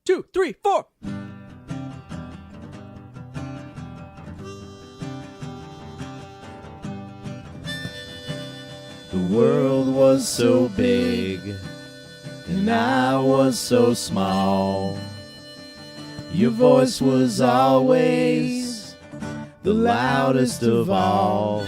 2, 3, 4. The world was so big, and I was so small. Your voice was always the loudest of all.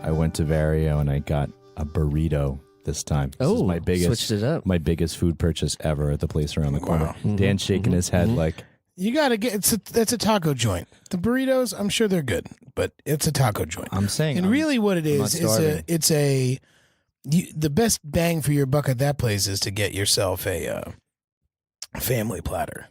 I went to Vario and I got a burrito this time. This is my biggest, switched it up. my biggest food purchase ever at the place around the corner. Dan's shaking his head like, You gotta get that's a taco joint. The burritos, I'm sure they're good, but it's a taco joint. I'm saying. And really, what it is the best bang for your buck at that place is to get yourself a family platter.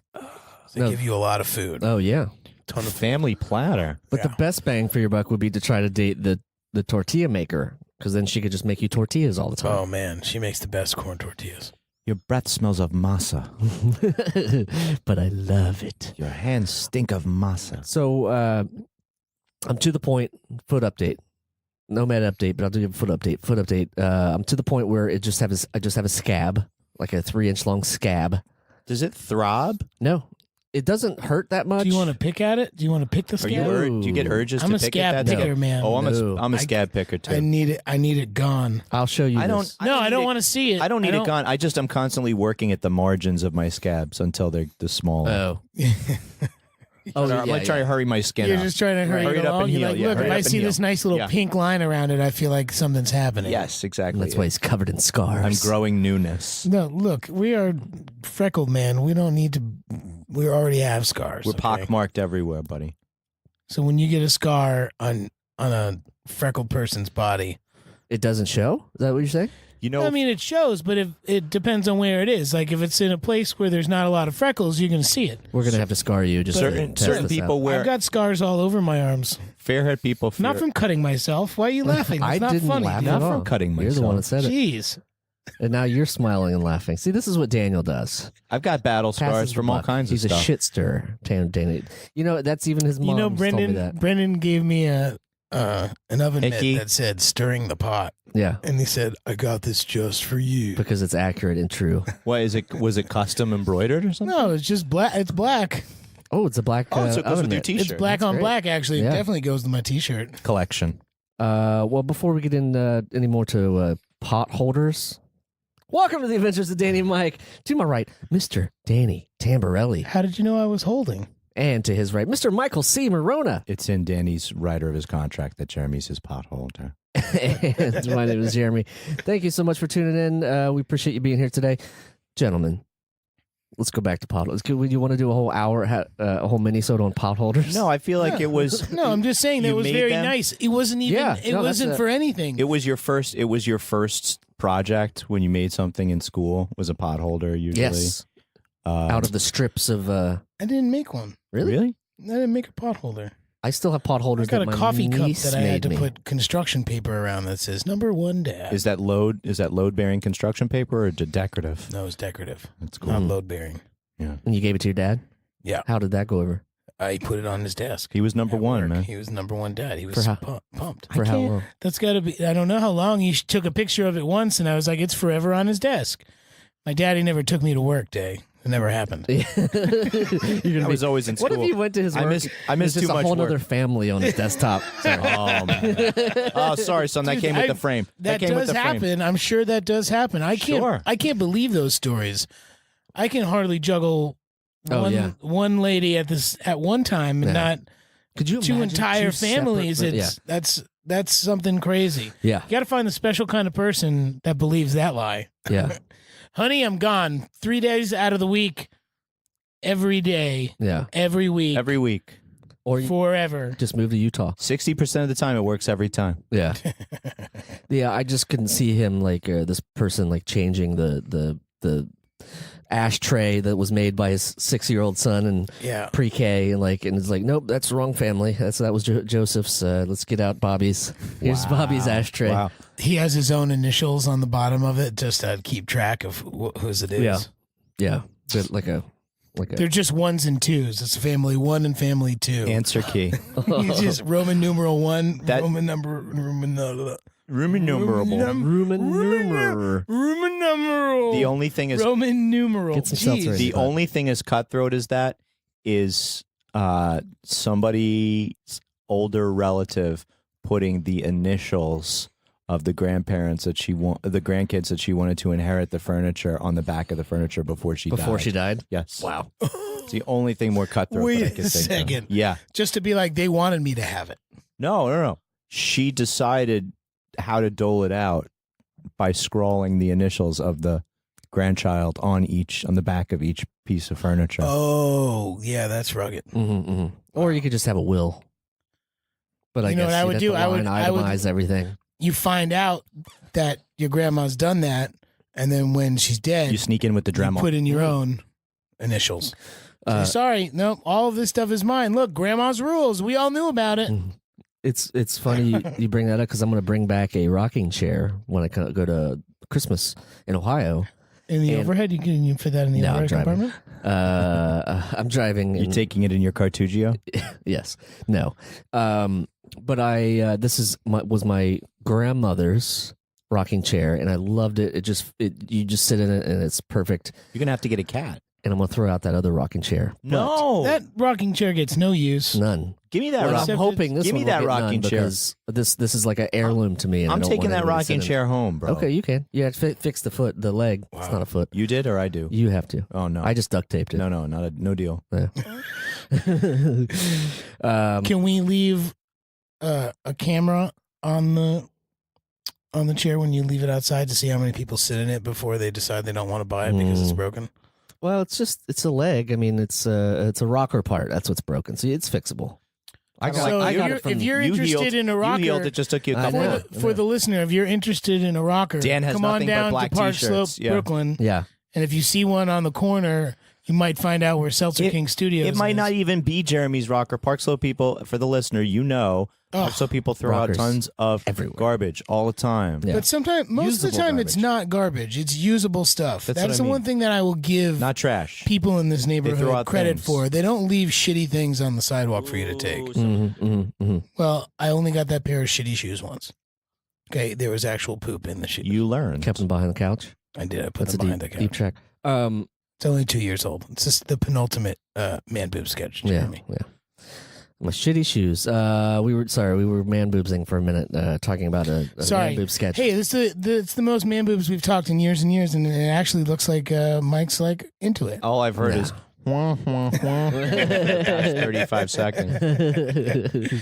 They give you a lot of food. Oh, yeah. ton of family platter. But the best bang for your buck would be to try to date the tortilla maker, because then she could just make you tortillas all the time. Oh, man. She makes the best corn tortillas. Your breath smells of masa. But I love it. Your hands stink of masa. So I'm to the point. Foot update. Nomad update, but I'll do a foot update. Foot update. I'm to the point where I just have a scab, like a 3-inch long scab. Does it throb? No, it doesn't hurt that much. Do you want to pick at it? Do you want to pick the scab? Do you get urges I'm to a pick scab at that? picker, man. Oh, No. I'm a scab picker too. I need it gone. I'll show you. I don't. this. I don't want to see it. I don't need it gone. I'm constantly working at the margins of my scabs until they're the small. Oh. I'm like trying to hurry my skin You're up. just trying to hurry Hurry it it up along. and You're heal, like, yeah, look, hurry if it I up and see heal. this nice little Yeah. pink line around it, I feel like something's happening. Yes, exactly. That's why he's covered in scars. I'm growing newness. No, look, we are freckled, man. We don't need to. We already have scars. We're okay? pockmarked everywhere, buddy. So when you get a scar on a freckled person's body, It doesn't show? Is that what you're saying? You know, I mean, it shows, but it depends on where it is. Like if it's in a place where there's not a lot of freckles, you're going to see it. We're going to have to scar you. Just to certain test this people out. wear I've got scars all over my arms. fair-haired people. Not from cutting myself. Why are you laughing? It's I not didn't funny. laugh dude. at Not all. from cutting You're the one that myself. said it. Jeez. And now you're smiling and laughing. See, this is what Daniel does. I've got battle Passes scars the from all buck. kinds He's of stuff. a shit stirrer, Daniel. You know, that's even his mom You know, told me that. Brendan gave me an oven mitt Hickey. that said "stirring the pot," Yeah, and he said, "I got this just for you." because it's accurate and true. What is it? Was it custom embroidered or something? No, it's just black. It's black. Oh, it's a black Oh, so it goes oven with your mitt. t-shirt. It's black That's on great. black. Actually, Yeah. it definitely goes to my T-shirt. Collection. Well, before we get in any more to potholders, welcome to the Adventures of Danny and Mike. To my right, Mr. Danny Tamborelli, How did you know I was holding? and to his right, Mr. Michael C. Morona. It's in Danny's rider of his contract that Jeremy's his potholder. And my name is Jeremy. Thank you so much for tuning in. We appreciate you being here today, gentlemen. Let's go back to potholders. You want to do a whole hour, a whole mini-sode on potholders? No, I feel like it was. No, I'm just saying that You was made very them? nice. It wasn't even. Yeah, it no, that's wasn't a- for anything. It was your first. It was your first project when you made something in school. Was a potholder usually? Yes. Out of the strips of. I didn't make one. Really? I didn't make a potholder. I still have I potholders got that a my coffee cup niece that I had made to me. put construction paper around that says "Number 1 Dad." Is that load bearing construction paper or decorative? No, it's decorative. That's cool. Not load bearing. Yeah. And you gave it to your dad? Yeah. How did that go over? I put it on his desk. He was number at one, work. man. He was number 1 dad. He For was how- pumped. For I how can't- long? That's got to be. I don't know how long. He took a picture of it once, and I was like, "It's forever on his desk." My daddy never took me to work day. It never happened. I was always in school. What if you went to his work? I miss There's too just much a whole work. other family on his desktop. Oh man. Oh, sorry, son. That Dude, came with I- the frame. That came with does the frame. happen. I'm sure that does happen. I can't. Sure. I can't believe those stories. I can hardly juggle Oh, one, yeah. one lady at one time and Yeah. not Could you two imagine entire two separate- families. It's that's something crazy. yeah, You got to find the special kind of person that believes that lie. yeah, Honey, I'm gone 3 days out of the week, every day, yeah. every week, Every week. Or you forever. just move to Utah. 60% of the time, it works every time. Yeah, yeah. I just couldn't see him like this person like changing the ashtray that was made by his 6-year-old son in Yeah. pre-K, and it's like, nope, that's the wrong family. That was Joseph's. Let's get out Bobby's. Here's Bobby's ashtray. Wow. He has his own initials on the bottom of it just to keep track of whose it is. Yeah. Yeah, but like a. They're just 1s and 2s. It's family 1 and family 2. Answer key. He's just Roman numeral 1, That- Roman Roman numeral. The only thing is Roman numeral. Get some seltzer in the your butt. only thing is cutthroat is somebody's older relative putting the initials of the grandparents the grandkids that she wanted to inherit the furniture on the back of the furniture before she died. Yes. Wow. It's the only thing more cutthroat. Wait that I can a think of. second. Yeah. Just to be like, they wanted me to have it. No. She decided how to dole it out by scrawling the initials of the grandchild on the back of each piece of furniture. Oh, yeah, that's rugged. Or you could just have a will. But I You know guess what I would do? I would itemize everything. You find out that your grandma's done that, and then when she's dead, You sneak in with the you Dremel. put in your own initials. Say, sorry, no, all of this stuff is mine. Look, grandma's rules. We all knew about it. It's funny you bring that up because I'm going to bring back a rocking chair when I go to Christmas in Ohio. In the overhead, you can fit that in the No, I'm overhead driving. compartment? I'm driving. You're taking it in your Cartugio? Yes. No. But this was my grandmother's rocking chair, and I loved it. You just sit in it, and it's perfect. You're going to have to get a cat. And I'm gonna throw out that other rocking chair. No. That rocking chair gets no use. None. Give me that Well, rocking I'm hoping this Give one me will that get rocking none chair. because this is like an heirloom to me. And I I'm don't taking want that anyone to rocking sit in chair home, bro. Okay, you can. You have to fix the leg. Wow. It's not a foot. You did or I do? You have to. Oh, no. I just duct taped it. No, no deal. Yeah. Can we leave a camera on the chair when you leave it outside to see how many people sit in it before they decide they don't want to buy it because it's broken? Well, it's a leg. I mean, it's a rocker part. That's what's broken. So it's fixable. I got it from if you're you interested healed- in a rocker, You healed. It just took you a couple know. of for the listener, if you're interested in a rocker, Dan has come on nothing but down black to Park t-shirts. Slope, Yeah. Brooklyn, Yeah. and if you see one on the corner, you might find out where Seltzer King Studios It might is. not even be Jeremy's rocker. Park Slope people, for the listener, Park Slope people throw rockers out tons of everywhere. garbage all the time. Yeah. But sometimes, most of the Usable time, it's garbage. not garbage. It's usable stuff. That's That's what I the mean. one thing that I will give Not trash. people in this throw neighborhood out credit things. for. They don't leave shitty things on the sidewalk for you to take. Well, I only got that pair of shitty shoes once. Okay, there was actual poop in the shoes. You learn. Kept them behind the couch. I did. I put That's a them behind the deep couch. track. It's only 2 years old. It's just the penultimate man boob sketch. Yeah. Jeremy. My shitty shoes. We were man boobsing for a minute, talking about a man boob sketch. Hey, it's the most man boobs we've talked in years and years, and it actually looks like Mike's like into it. All I've heard No. is wah, wah, wah, for the past 35 seconds.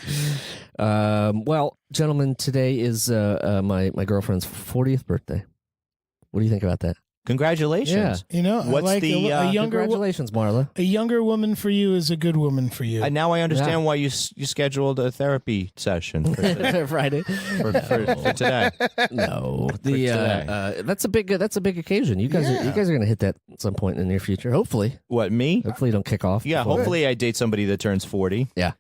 Well, gentlemen, today is my girlfriend's 40th birthday. What do you think about that? Congratulations. You know, What's I like the, a younger Congratulations, Marla. a younger woman for you is a good woman for you. Now I understand why you scheduled a therapy session for today. Friday. for today. No, today. that's a big occasion. You guys are going to hit that at some point in the near future. Hopefully, What, me? you don't kick off. Yeah, before. hopefully I date somebody that turns 40. Yeah.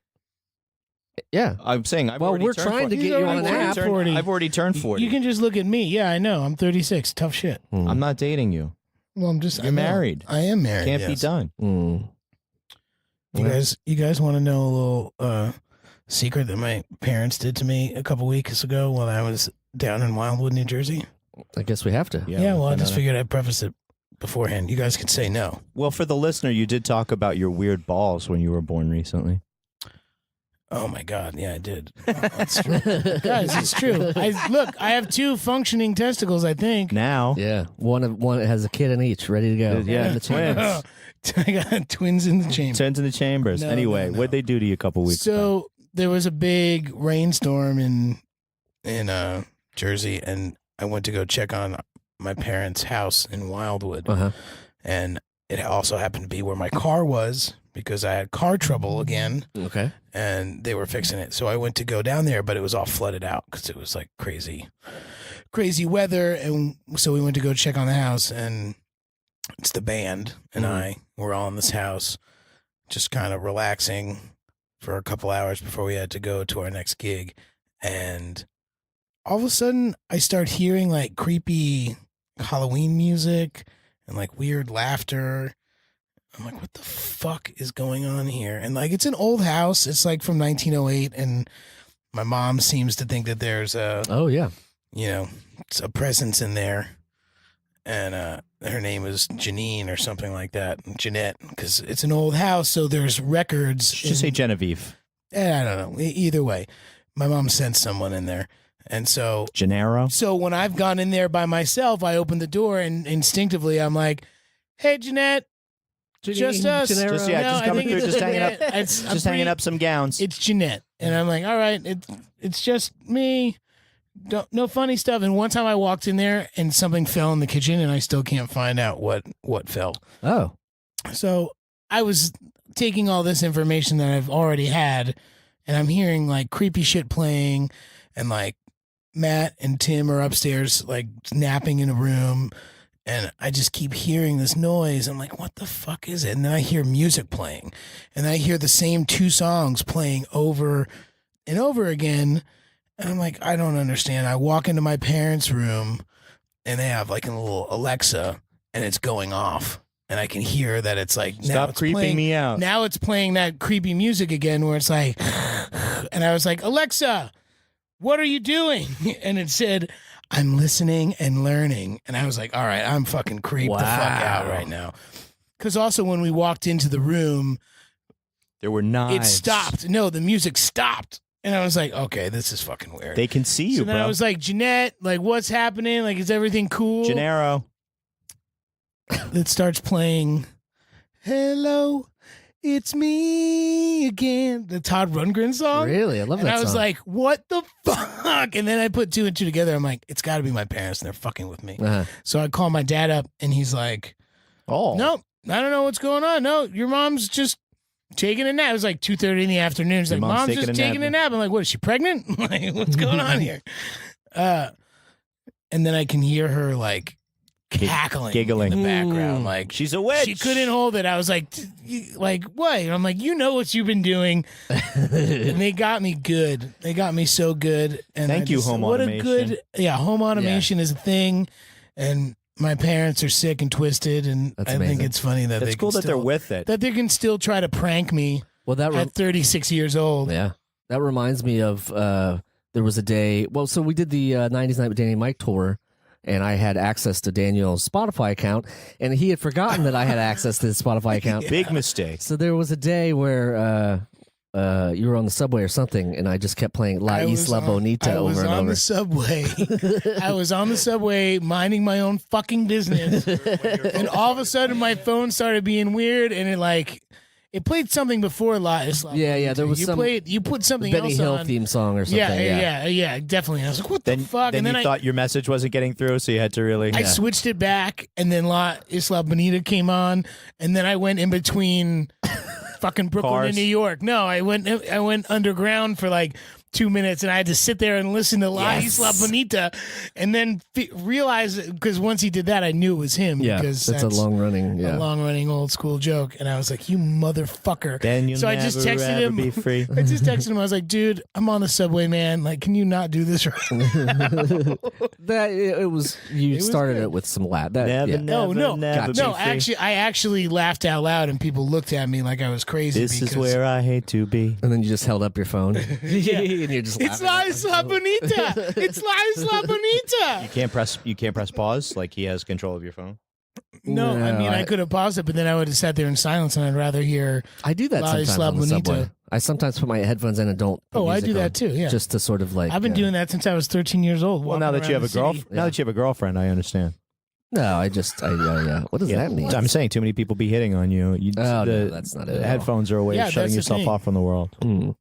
I'm saying I've Well, already we're turned trying 40. to get you on an app. I've already turned 40. You can just look at me. Yeah, I know. I'm 36. Tough shit. I'm not dating you. Well, I'm just. You're I know. married. I am married. Can't be yes. done. You guys want to know a little secret that my parents did to me a couple weeks ago when I was down in Wildwood, New Jersey? I guess we have to. Yeah, well, I just figured I'd preface it beforehand. You guys could say no. Well, for the listener, you did talk about your weird balls when you were born recently. Oh my God! Yeah, I did. That's true, guys. It's true. I have 2 functioning testicles. I think. Now, Yeah, one has a kid in each, ready to go. Yeah, In the chamber. twins. I got twins in the chamber. Turns in the chambers. No, anyway, no. what'd they do to you a couple weeks ago? So there was a big rainstorm in Jersey, and I went to go check on my parents' house in Wildwood, and it also happened to be where my car was because I had car trouble again, Okay. and they were fixing it. So I went to go down there, but it was all flooded out because it was like crazy weather, and so we went to go check on the house, and it's the band and I were all in this house, just kind of relaxing for a couple hours before we had to go to our next gig. And all of a sudden I start hearing like creepy Halloween music and like weird laughter. I'm like, what the fuck is going on here? And like, it's an old house. It's like from 1908. And my mom seems to think that there's a Oh yeah. a presence in there. And her name is Janine or something like that. Jeanette, because it's an old house, so there's records. Just say Genevieve. I don't know. Either way, my mom sent someone in there. And so Gennaro. So when I've gone in there by myself, I open the door and instinctively I'm like, "Hey, Jeanette, just us." Gennaro. Just, No, just I coming think through, it's just hanging up, Jeanette. just hanging up some gowns. It's Jeanette, and I'm like, "All right, it's just me. No funny stuff." And one time I walked in there and something fell in the kitchen, and I still can't find out what fell. Oh. So I was taking all this information that I've already had, and I'm hearing like creepy shit playing, and like Matt and Tim are upstairs like napping in a room, and I just keep hearing this noise. I'm like, what the fuck is it? And then I hear music playing, and I hear the same 2 songs playing over and over again, and I'm like, I don't understand. I walk into my parents' room, and they have like a little Alexa, and it's going off, and I can hear that it's like, now Stop it's creeping playing, me out. Now it's playing that creepy music again where it's like, and I was like, Alexa, what are you doing? And it said, I'm listening and learning. And I was like, all right, I'm fucking creeped the fuck out right now. Because also when we walked into the room, There were knives. it stopped. No, the music stopped. And I was like, okay, this is fucking weird. They can see you, So then bro. I was like, Jeanette, like, what's happening? Like, is everything cool? Gennaro. It starts playing, hello, it's me again. The Todd Rundgren song. Really? I love And that I was song. like, what the fuck? And then I put 2 and 2 together. I'm like, it's got to be my parents, and they're fucking with me. Uh-huh. So I call my dad up, and he's like, Oh. no, I don't know what's going on. No, your mom's just taking a nap. It was like 2:30 in the afternoon. He's Your like, mom's mom's just taking a taking nap. a nap. I'm like, what, is she pregnant? Like, what's going on here? And then I can hear her like cackling, giggling. in the background. Like, She's a witch. she couldn't hold it. I was like, like what? And I'm like, you know what you've been doing. And they got me good. They got me so good. And Thank you, home what automation. a good, home automation is a thing. And my parents are sick and twisted. And That's I think amazing. it's funny that It's they cool can that they're still, with it. that they can still try to prank me Well, that at 36 years old. yeah, that reminds me of there was a day. Well, so we did the 90s Night with Danny and Mike tour, and I had access to Daniel's Spotify account, and he had forgotten that I had access to his Spotify account. Big mistake. So there was a day where you were on the subway or something, and I just kept playing La I was Isla on- Bonita I was over and on over. the subway. I was on the subway minding my own fucking business. And all of a sudden my phone started being weird, and it played something before La Isla. Yeah, there was you some you put something Benny else Hill on. theme song or something. Yeah, definitely. I was like, what the fuck? Then And you I thought your message wasn't getting through, so you had to really. I switched it back, and then La Isla Bonita came on, and then I went in between fucking Brooklyn Cars. and New York. No, I went underground for like 2 minutes, and I had to sit there and listen to La Yes. Isla Bonita, and then realize, because once he did that, I knew it was him. Yeah, because that's a long running. a Yeah, long-running old school joke, and I was like, "You motherfucker!" Then you'll So I never just texted ever him. be free. I just texted him. I was like, "Dude, I'm on the subway, man. Like, can you not do this right now?" that it was. You It was started good. it with some Latin. That, Never, yeah. never, No, never be no. free. I actually laughed out loud, and people looked at me like I was crazy. This is because where I hate to be. And then you just held up your phone. and you're just. It's laughing. La Isla Bonita. It's La Isla Bonita. You can't press pause like he has control of your phone. No, I No, mean I could have paused it, but then I would have sat there in silence, and I'd rather hear. I do that La sometimes Isla on the subway. Bonita. I sometimes put my headphones in and don't. put Oh, I music do that on, too. Yeah, just to sort of like. I've been doing that since I was 13 years old. Well, now that you have a girlfriend. now that you have a girlfriend, I understand. No, I just. Yeah. What does that mean? I'm saying too many people be hitting on you. Oh, no, that's not it at all. Headphones are a way Yeah, of shutting that's the yourself thing. off from the world. Mm.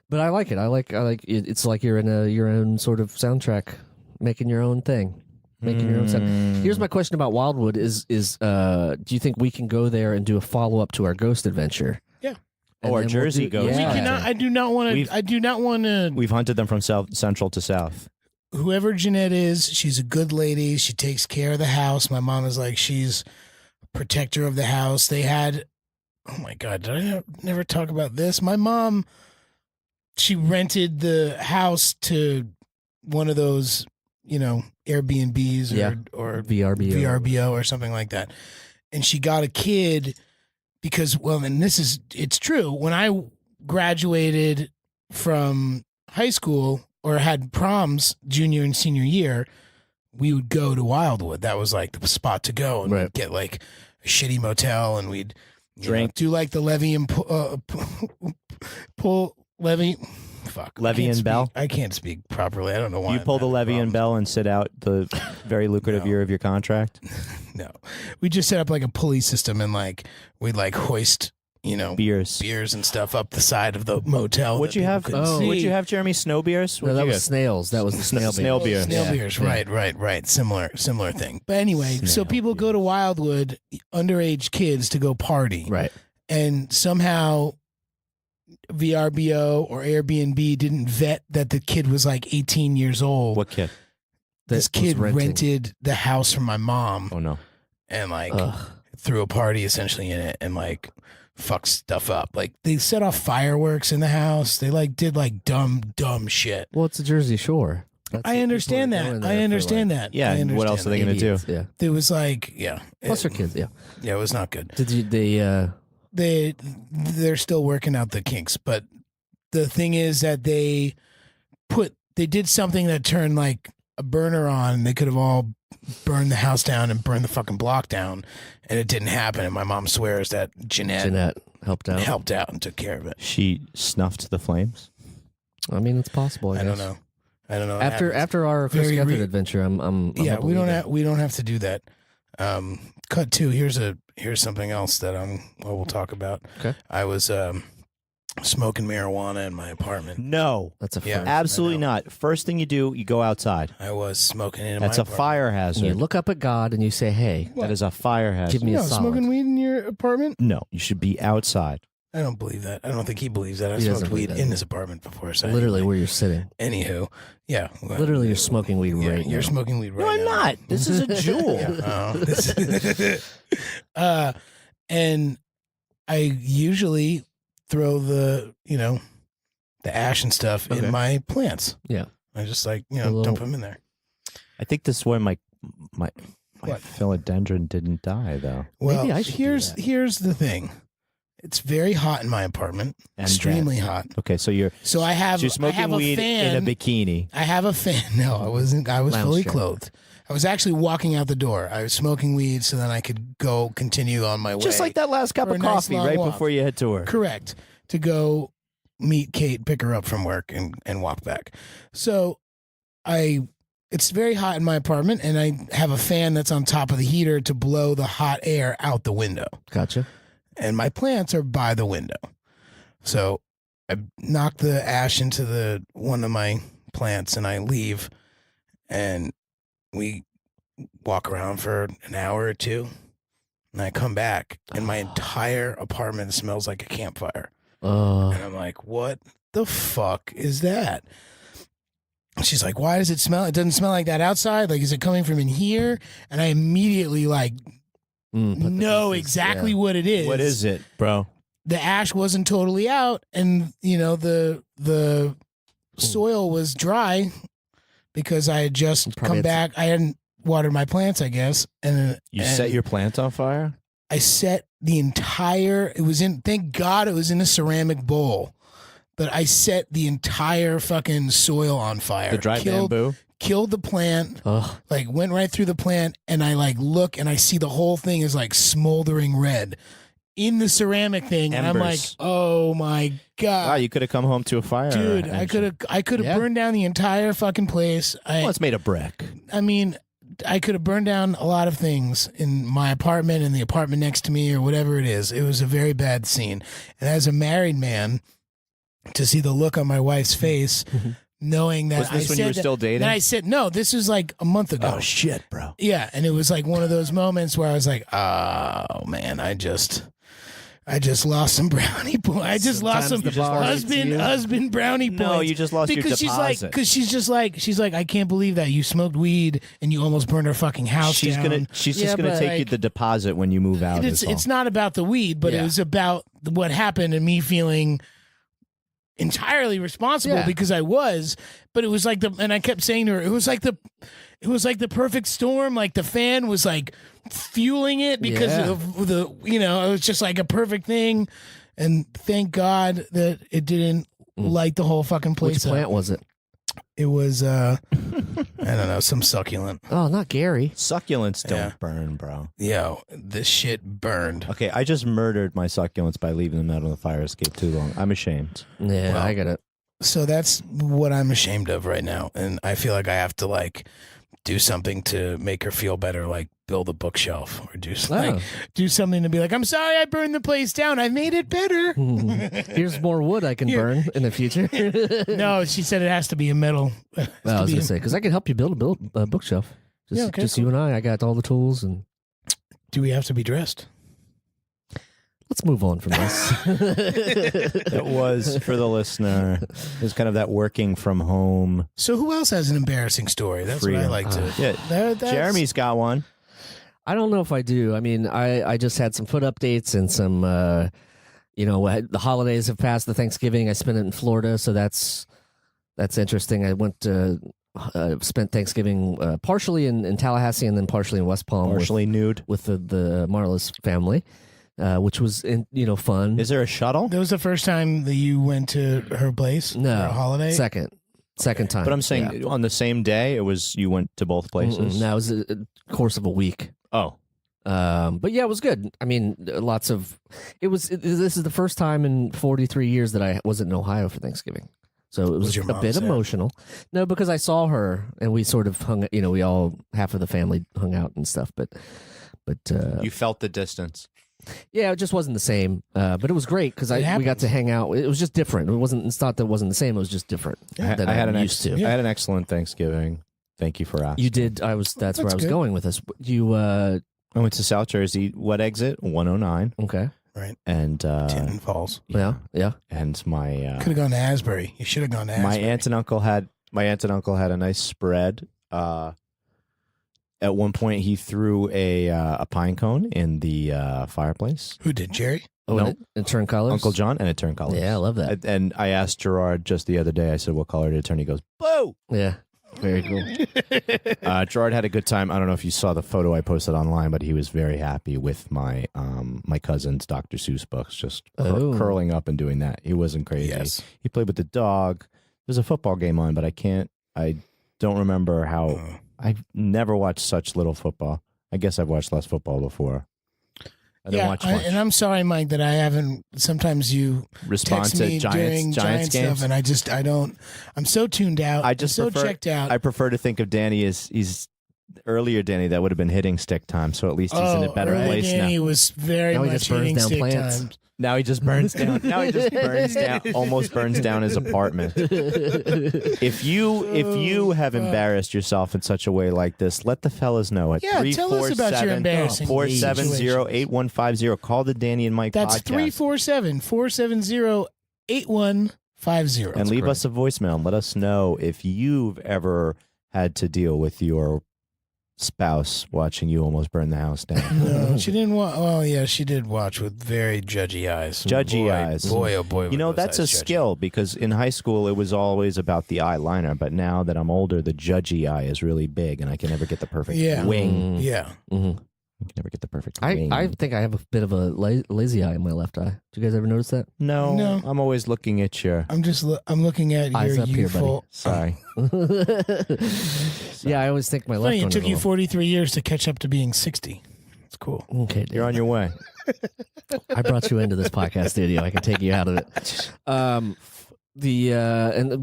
But I like it. I like it. It's like you're in your own sort of soundtrack, making your own thing, making your own sound. Here's my question about Wildwood: is do you think we can go there and do a follow up to our ghost adventure? Yeah. And Or then Jersey do- ghost We Yeah. cannot. I do not want We've- to. I do not want to. We've hunted them from central to south. Whoever Jeanette is, she's a good lady. She takes care of the house. My mom is like, she's a protector of the house. They had, oh my God, did I never talk about this? My mom, she rented the house to one of those, Airbnbs Yeah. or VRBO. VRBO or something like that. And she got a kid because, and it's true. When I graduated from high school, or had proms junior and senior year, we would go to Wildwood. That was like the spot to go, and we'd get like a shitty motel, and we'd drink, do like the levy and pull levy. Fuck, levy and bell. I can't speak properly. I don't know why. You pull the levy and bell and sit out the very lucrative year of your contract. No, we just set up like a pulley system, and like we'd like hoist, beers and stuff up the side of the motel. What'd you have? What'd you have, Jeremy? Snow beers? No, that was snails. That was the snail beer. Snail beers. Right. Similar thing. But anyway, so people go to Wildwood, underage kids, to go party. Right. And somehow VRBO or Airbnb didn't vet that the kid was like 18 years old. What kid? This kid rented the house from my mom. Oh no. And like threw a party essentially in it, and like fucked stuff up. Like they set off fireworks in the house. They like did like dumb shit. Well, it's the Jersey Shore. I understand that. I understand that. Yeah. And what else are they going to do? Yeah. There was like, Plus their kids. Yeah. Yeah, it was not good. Did you? They're still working out the kinks, but the thing is that they did something that turned like a burner on, and they could have all burned the house down and burned the fucking block down, and it didn't happen. And my mom swears that Jeanette helped out and took care of it. She snuffed the flames. I mean, it's possible. I don't know. After our first gathered adventure, I'm we don't have to do that. Cut two. Here's something else that we'll talk about. Okay. I was smoking marijuana in my apartment. No, that's a first. Absolutely not. First thing you do, you go outside. I was smoking in That's my a apartment. fire hazard. You look up at God and you say, "Hey, that is a fire hazard." Give me a solid. Smoking weed in your apartment? No, you should be outside. I don't believe that. I don't think he believes that. I He doesn't smoked weed believe that. in his apartment before. So literally anyway. where you're sitting. Anywho, yeah. Literally, you're smoking weed right now. You're smoking weed right now. No, I'm not. This is a jewel. And I usually throw the ash and stuff in my plants. Yeah. I just like, little- dump them in there. I think this is why my philodendron didn't die, though. Well, Maybe I should do that. here's the thing. It's very hot in my apartment. And extremely hot. Okay, so you're I have smoking a weed fan. in a bikini. I have a fan. No, I wasn't. I was Lounge fully chair. clothed. I was actually walking out the door. I was smoking weed so then I could continue on my way. Just like that last cup for of a nice coffee long right walk. before you head to work. Correct. To go meet Kate, pick her up from work, and walk back. So it's very hot in my apartment, and I have a fan that's on top of the heater to blow the hot air out the window. Gotcha. And my plants are by the window. So I knock the ash into one of my plants, and I leave, and we walk around for an hour or two, and I come back, and my entire apartment smells like a campfire. And I'm like, what the fuck is that? She's like, why does it smell? It doesn't smell like that outside. Like, is it coming from in here? And I immediately know exactly what it is. What is it, bro? The ash wasn't totally out, and the soil was dry because I had just come back. I hadn't watered my plants, I guess. And You set your plant on fire? I set the entire. Thank God it was in a ceramic bowl. But I set the entire fucking soil on fire. The dry bamboo? Killed the plant. Ugh. Like went right through the plant, and I like look and I see the whole thing is like smoldering red in the ceramic thing. And I'm like, Embers. oh my God. Wow, you could have come home to a fire. Dude, I could have burned down the entire fucking place. Well, it's made of brick. I mean, I could have burned down a lot of things in my apartment and the apartment next to me or whatever it is. It was a very bad scene. And as a married man, to see the look on my wife's face, knowing that Was this when you were still dating? Then I said, no, this was like a month ago. Oh, shit, bro. Yeah, and it was like one of those moments where I was like, oh man, I just lost some brownie points. I just lost some husband brownie points. No, you just lost your deposit. Because she's like, I can't believe that you smoked weed and you almost burned her fucking house down. She's just gonna take you the deposit when you move out. It's not about the weed, but it was about what happened and me feeling entirely responsible because I was, but it was like and I kept saying to her, it was like the perfect storm. Like the fan was like fueling it because of it was just like a perfect thing. And thank God that it didn't light the whole fucking place Which up. plant was it? It was I don't know, some succulent. Oh, not Gary. Succulents don't Yeah. burn, bro. Yo, this shit burned. Okay, I just murdered my succulents by leaving them out on the fire escape too long. I'm ashamed. Yeah, Well, I get it. So that's what I'm ashamed of right now, and I feel like I have to like do something to make her feel better, like build a bookshelf or do something to be like, I'm sorry I burned the place down. I made it better. Here's more wood I can burn in the future. No, she said it has to be a metal. Well, I was gonna say because I can help you build a bookshelf. Just, Yeah, okay, just cool. you and I got all the tools, and Do we have to be dressed? let's move on from this. It was, for the listener, it was kind of that working from home. So who else has an embarrassing story? That's what I Freedom. like to. Yeah, That's- Jeremy's got one. I don't know if I do. I mean, I just had some foot updates and some, the holidays have passed. The Thanksgiving I spent it in Florida, so that's interesting. I went to spent Thanksgiving partially in Tallahassee and then partially in West Palm, Partially nude. with the Marla's family, which was fun. Is there a shuttle? That was the first time that you went to her place No, for a holiday? second time. But I'm saying on the same day, you went to both places. No, it was a course of a week. Oh, But yeah, it was good. I mean, this is the first time in 43 years that I wasn't in Ohio for Thanksgiving. So it was your a mom bit sad? emotional. No, because I saw her and we sort of hung, we all, half of the family hung out and stuff. But you felt the distance. yeah, it just wasn't the same. But it was great because we got happens. to hang out. It was just different. It's not that it wasn't the same. It was just different than I had I'm an used to. I had an excellent Thanksgiving. Thank you for asking. You did. That's where I was good. going with this. You, I went to South Jersey. What exit? 109. okay. And Tinton Falls. Yeah. and my Could have gone to Asbury. You should have gone to Asbury. my aunt and uncle had a nice spread. At one point, he threw a pine cone in the fireplace. Who did, Jerry? Oh, No. and it turned colors? Uncle John, and it turned colors. Yeah, I love that. And I asked Gerard just the other day. I said, "What color did it turn?" He goes, "Blue." Yeah. Very cool. Gerard had a good time. I don't know if you saw the photo I posted online, but he was very happy with my my cousin's Dr. Seuss books, just curling up and doing that. He wasn't crazy. Yes. He played with the dog. There's a football game on, but I don't remember how. I've never watched such little football. I guess I've watched less football before. I didn't watch much. And I'm sorry, Mike, that I haven't. Sometimes you Respond text to me Giants during Giants games. stuff, and I don't. I'm so tuned out. I just I'm so prefer- checked out. I prefer to think of Danny as he's earlier. Danny, that would have been hitting stick time, so at least he's in a better early place Danny now. was very Now he much just burns hitting down stick plants. times. Now he just burns down. Almost burns down his apartment. If you have embarrassed yourself in such a way like this, let the fellas know at Yeah, tell us about your embarrassing 470-8150. Call the Danny and Mike That's podcast 347-470-8150. and leave us a voicemail and let us know if you've ever had to deal with your spouse watching you almost burn the house down. No, she didn't watch. Oh, yeah, she did watch with very judgy eyes. Judgy eyes. Boy, oh boy. You know, were those that's a eyes judgy. skill because in high school it was always about the eyeliner, but now that I'm older, the judgy eye is really big and I can never get the perfect Yeah. wing. Yeah. Mm-hmm. I can never get the perfect wing. I think I have a bit of a lazy eye in my left eye. Did you guys ever notice that? no, No. I'm always looking at your. I'm looking at Eyes your up here, buddy. youthful. Sorry. Yeah, I always think my left Funny, one. it took is a you little- 43 years to catch up to being 60. It's cool. Okay, You're on your way. I brought you into this podcast studio. I can take you out of it. And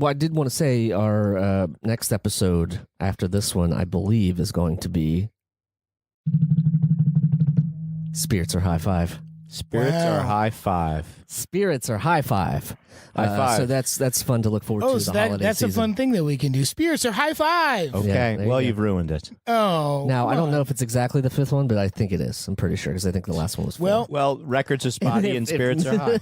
what I did want to say, our next episode after this one, I believe, is going to be Spirits or High Five. Spirits Wow. are high five. Spirits or High Five. High five. So that's fun to look forward to So the holiday that's season. a fun thing that we can do. Spirits or high five. Okay. there you Well, go. you've ruined it. Oh. Now, I come don't know on. if it's exactly the fifth one, but I think it is. I'm pretty sure because I think the last one was four. Well, Well, records are spotty and spirits are high.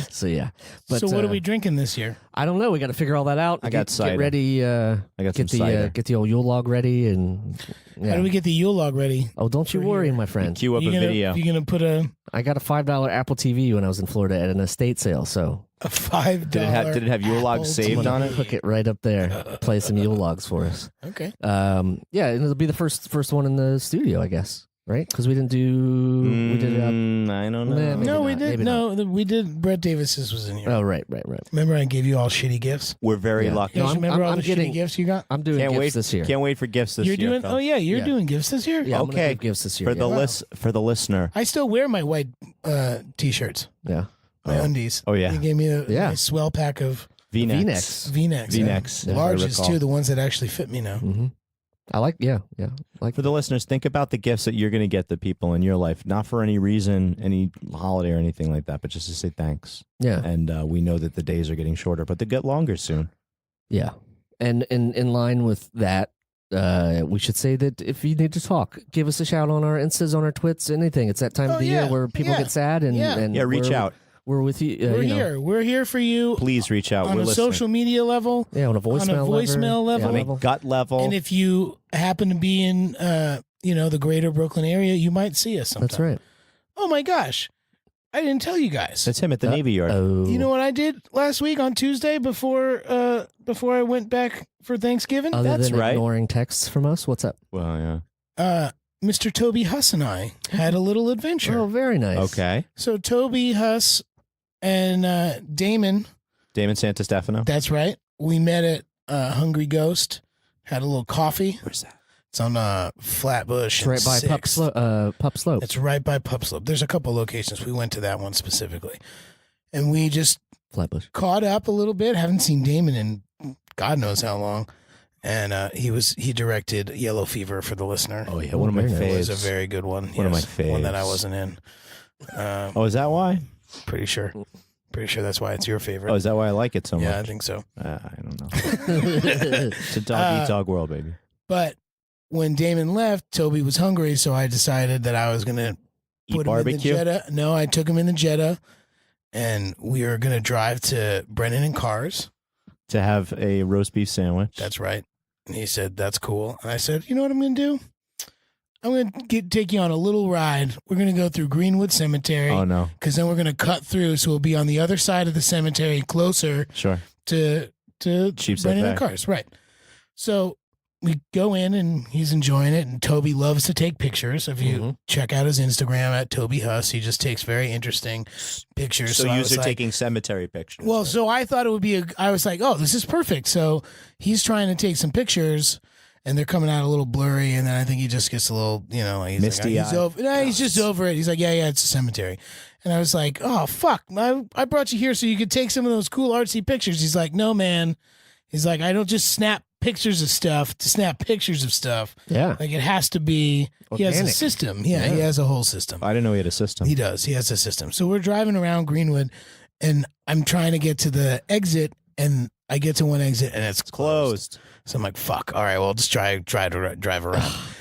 So yeah, but so what are we drinking this year? I don't know. We got to figure all that out. I got get cider. ready. I got some Get the cider. get the old Yule log ready, and How yeah. do we get the Yule log ready? Oh, don't you for worry, here? my friend. Cue up a You gonna, video. You gonna put a I got a $5 Apple TV when I was in Florida at an estate sale. So $5? Did it have Yule log Apple saved TV? on it? hook it right up there. Play some Yule logs for us. Okay. Yeah, and it'll be the first one in the studio, I guess. right? Because we didn't do. We did it. I don't know. Maybe No, we not, did. maybe No, we did. Brett Davis's was in here. Oh, right. Remember, I gave you all shitty gifts. We're very Yeah. lucky. You No, guys remember all the getting shitty gifts you got? I'm doing Can't gifts wait this year. Can't wait for gifts this You're year. doing. Phil. Oh yeah, you're Yeah. doing gifts this year. Yeah, I'm gonna Okay. give gifts this year. For the yeah. for the listener. I still wear my white t-shirts, Yeah. my undies. Oh, yeah. You gave me a Yeah. nice swell pack of V-necks. V-necks. V-necks. V-necks. Larges too, the ones that actually fit me now. Mm-hmm. I like. Yeah. Like For the listeners, think about the gifts that you're going to get the people in your life, not for any reason, any holiday or anything like that, but just to say thanks. Yeah. And we know that the days are getting shorter, but they get longer soon. Yeah. And in line with that, we should say that if you need to talk, give us a shout on our Instas, on our Twits, anything. It's that time of the year where people get sad and Reach out. We're with you. We're you know, here. We're here for you Please reach out. on We're a listening. social media level. Yeah, on a voicemail level. On a gut level. And if you happen to be in, the greater Brooklyn area, you might see us sometime. That's right. Oh my gosh, I didn't tell you guys. That's him at the Navy Yard. Oh, You know what I did last week on Tuesday before I went back for Thanksgiving? other That's than right. ignoring texts from us, what's up? Well, yeah. Mr. Toby Huss and I had a little adventure. Oh, very nice. Okay. So Toby Huss and Damon, Damon Santastefano. that's right. We met at Hungry Ghost, had a little coffee. Where's that? It's on Flatbush. It's right by Pup Slope. It's right by Pup Slope. There's a couple locations. We went to that one specifically. And we just Flatbush. caught up a little bit. Haven't seen Damon in God knows how long. And he directed Yellow Fever for the listener. Oh, yeah. One of my very nice. It was a faves. very good one. One of my One that I faves. wasn't in. Oh, is that why? Pretty sure. Pretty sure that's why it's your favorite. Oh, is that why I like it so much? Yeah, I think so. I don't know. It's a dog-eat-dog world, baby. But when Damon left, Toby was hungry, so I decided that I was going to Eat put barbecue? him in the Jetta. No, I took him in the Jetta, and we were going to drive to Brennan and Cars. To have a roast beef sandwich. That's right. And he said, that's cool. And I said, you know what I'm going to do? I'm going to take you on a little ride. We're going to go through Greenwood Cemetery. Oh, no. Because then we're going to cut through, so we'll be on the other side of the cemetery, closer Sure. to Sheepshead Brennan and Bay. Cars. Right. So we go in, and he's enjoying it, and Toby loves to take pictures. If you check out his Instagram at Toby Huss, he just takes very interesting pictures. So I you was are like, taking cemetery pictures. well, so I thought it would be I was like, oh, this is perfect. So he's trying to take some pictures, and they're coming out a little blurry, and then I think he just gets a little, like he's Misty like, he's eyed. over. No, he's just over it. He's like, yeah, it's a cemetery. And I was like, oh, fuck. I brought you here so you could take some of those cool artsy pictures. He's like, no, man. He's like, I don't just snap pictures of stuff to snap pictures of stuff. Yeah. Like, it has to be, he has a Organic. system. Yeah, he has a whole system. I didn't know he had a system. He does. He has a system. So we're driving around Greenwood, and I'm trying to get to the exit, and I get to one exit, and it's closed. So I'm like, fuck. All right, well, I'll just drive around.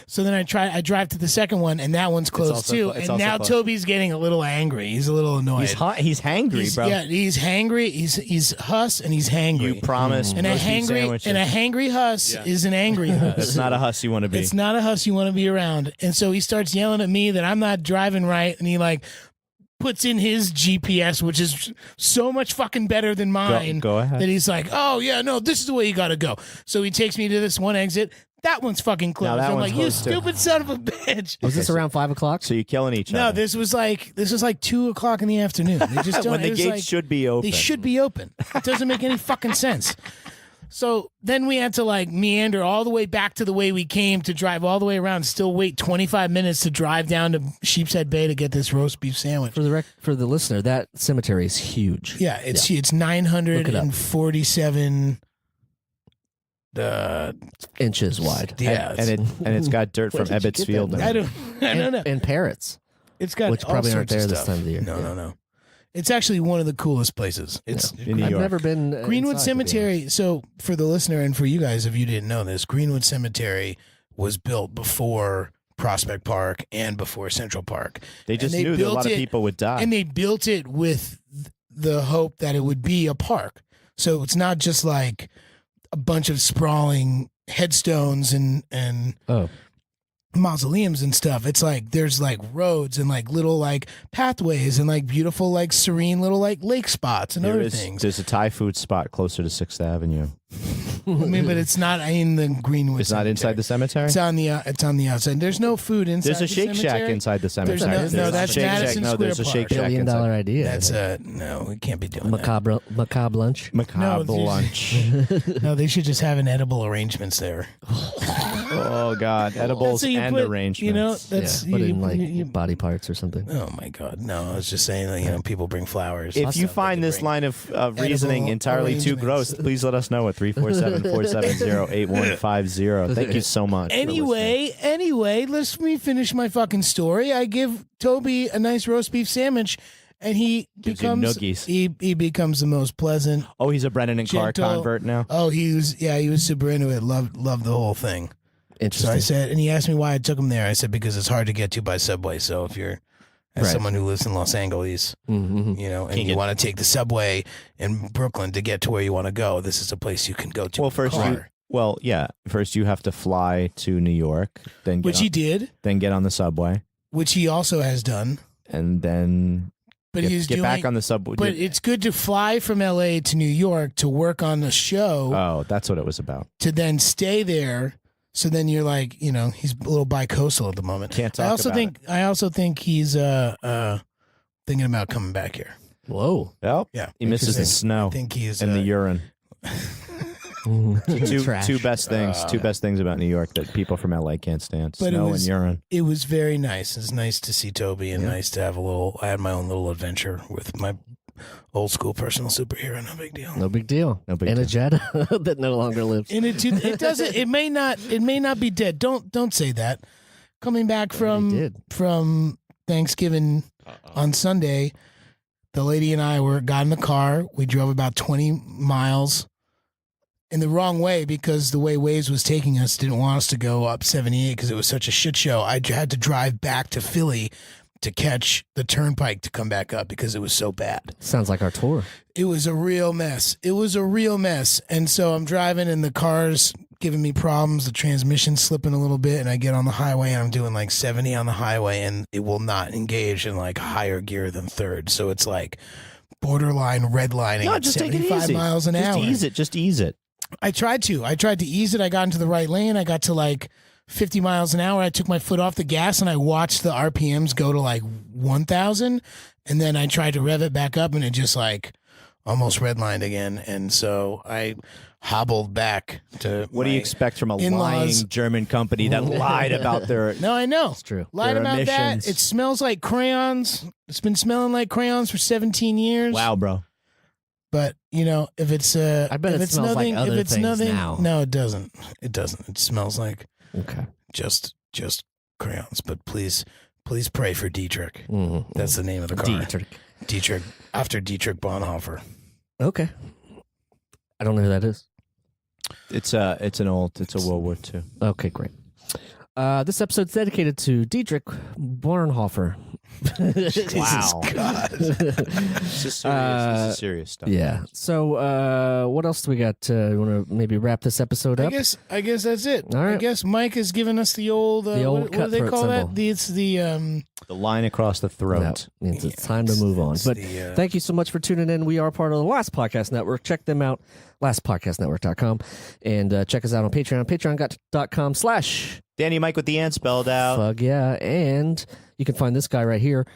So then I drive to the second one, and that one's closed also too. it's And also now closed. Toby's getting a little angry. He's a little annoyed. He's hot. He's hangry, bro. Yeah, he's hangry. He's Huss, and he's hangry. You promised and a roast beef hangry sandwiches. and a hangry Huss is an angry Huss. That's not a Huss you want to be. It's not a Huss you want to be around. And so he starts yelling at me that I'm not driving right, and he puts in his GPS, which is so much fucking better than mine. Go ahead. That he's like, oh yeah, no, this is the way you got to go. So he takes me to this one exit. That one's fucking closed. that I'm one's like, you closed, too. stupid son of a bitch. Was this around 5 o'clock? So you're killing each No, other. this was like 2:00 in the afternoon. They just don't. when the it was gates like- should be open. They should be open. It doesn't make any fucking sense. So then we had to meander all the way back to the way we came to drive all the way around, still wait 25 minutes to drive down to Sheepshead Bay to get this roast beef sandwich. For the listener, that cemetery is huge. Yeah, it's 947 Inches wide. yeah. and it's got dirt from Where did you Ebbets get Field. that in I it. don't know. And parrots, It's got which all probably aren't sorts of there this stuff. time of the year. No. It's actually one of the coolest places. It's In New I've York. never been Greenwood inside, to be Cemetery. So for the listener and for you guys, if you didn't know this, Greenwood Cemetery was built before Prospect Park and before Central Park. They just And they knew that a lot built of it- people would die. And they built it with the hope that it would be a park. So it's not just like a bunch of sprawling headstones and Oh, mausoleums and stuff. It's like there's roads and little pathways and beautiful serene little lake spots and other things. There's a Thai food spot closer to 6th Avenue. I mean, but it's not in the Greenwood. It's not inside the cemetery. It's on the outside. There's no food inside. There's a the Shake cemetery. Shack inside the cemetery. No, that's Shake Madison Shack. No, Square there's a Park. Shake Shack $1 billion inside. idea. That's no, we can't be doing macabre lunch. Macabre No, lunch. that. No, they should just have an edible arrangements there. Oh God, edibles That's how you and put, arrangements. You know, that's But in like body parts or something. Oh my God, no! I was just saying that people bring flowers. If you find this line of reasoning entirely too gross, please let us know at 347-470-8150. Thank you so much. Anyway, let me finish my fucking story. I give Toby a nice roast beef sandwich, and he Gives you becomes noogies. he becomes the most pleasant. Oh, he's a Brennan and Clark gentle- convert now. Oh, he was super into it. Loved the whole thing. So Interesting. I said, and he asked me why I took him there. I said because it's hard to get to by subway. So if you're as someone who lives in Los Angeles, and you want to take the subway in Brooklyn to get to where you want to go, this is a place you can go to. Well, first you have to fly to New York, then Which he did, then get on the subway, which he also has done. and then But get, he's get doing, back on the subway. But it's good to fly from LA to New York to work on the show Oh, that's what it was about. to then stay there. So then you're like, he's a little bi-coastal at the moment. Can't talk I also think he's thinking about coming back here. Whoa. Yep. Yeah. He misses the snow I think he's and the urine. Trash. Two best things about New York that people from LA can't stand: But snow and urine. It was very nice. It's nice to see Toby and nice to have I had my own little adventure with my old school personal superhero. No big deal. No big deal. No big and deal. a Jedi that no longer lives. And it doesn't. It may not be dead. Don't say that. Coming back from Thanksgiving on Sunday, the lady and I got in the car. We drove about 20 miles in the wrong way because the way Waze was taking us didn't want us to go up 78 because it was such a shit show. I had to drive back to Philly to catch the turnpike to come back up because it was so bad. Sounds like our tour. It was a real mess. And so I'm driving and the car's giving me problems. The transmission's slipping a little bit and I get on the highway and I'm doing like 70 on the highway and it will not engage in like higher gear than third. So it's like borderline redlining at just take it 75 easy. miles an hour. Just ease it. I tried to ease it. I got into the right lane. I got to like 50 miles an hour. I took my foot off the gas and I watched the RPMs go to like 1,000. And then I tried to rev it back up and it just like almost redlined again. And so I hobbled back to What do you expect from a in-laws. lying German company that lied about their... No, I know. It's true. Lied Their about emissions. that. It smells like crayons. It's been smelling like crayons for 17 years. Wow, bro. But if it's I bet if it it's smells like nothing, other if it's things nothing, now. no, it doesn't. It doesn't. It smells like Okay. just crayons. But please pray for Dietrich. Mm-hmm. That's the name of the car. Dietrich after Dietrich Bonhoeffer. Okay. I don't know who that is. It's a World War II. Okay, great. This episode's dedicated to Dietrich Bonhoeffer. Wow. God. This is serious stuff. Yeah. So, what else do we got? You want to maybe wrap this episode I up? guess that's it. All right. I guess Mike has given us the old what do they cutthroat call symbol. that? It's the The line across the throat. That means it's time to move on. But thank you so much for tuning in. We are part of the Last Podcast Network. Check them out, lastpodcastnetwork.com. And check us out on Patreon, patreon.com/ Danny Mike with the N spelled out. Fug, yeah. And you can find this guy right here,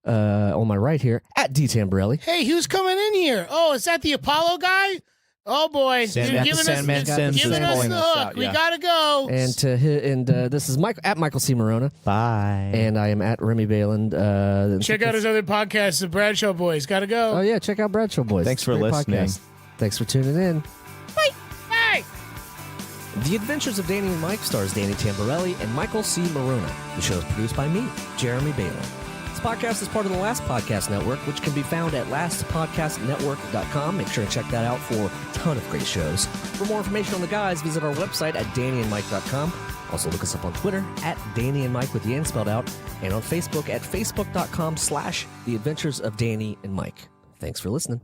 on my right here, at D. Tamborelli. Hey, who's coming in here? Oh, is that the Apollo guy? Oh boy, Sandman- you're giving Sandman us Sims giving is us pulling the us hook. out, yeah. We gotta go. And this is Mike at Michael C. Morona. Bye. And I am at Remy Bayland. Check out his other podcast, The Bradshaw Boys. Gotta go. Oh, yeah. Check out Bradshaw Boys. Thanks It's a for great listening. podcast. Thanks for tuning in. Bye. Bye. The Adventures of Danny and Mike stars Danny Tamborelli and Michael C. Morona. The show is produced by me, Jeremy Bayland. This podcast is part of the Last Podcast Network, which can be found at lastpodcastnetwork.com. Make sure to check that out for a ton of great shows. For more information on the guys, visit our website at dannyandmike.com. Also look us up on Twitter at Danny and Mike with the N spelled out, and on Facebook at facebook.com/The Adventures of Danny and Mike. Thanks for listening.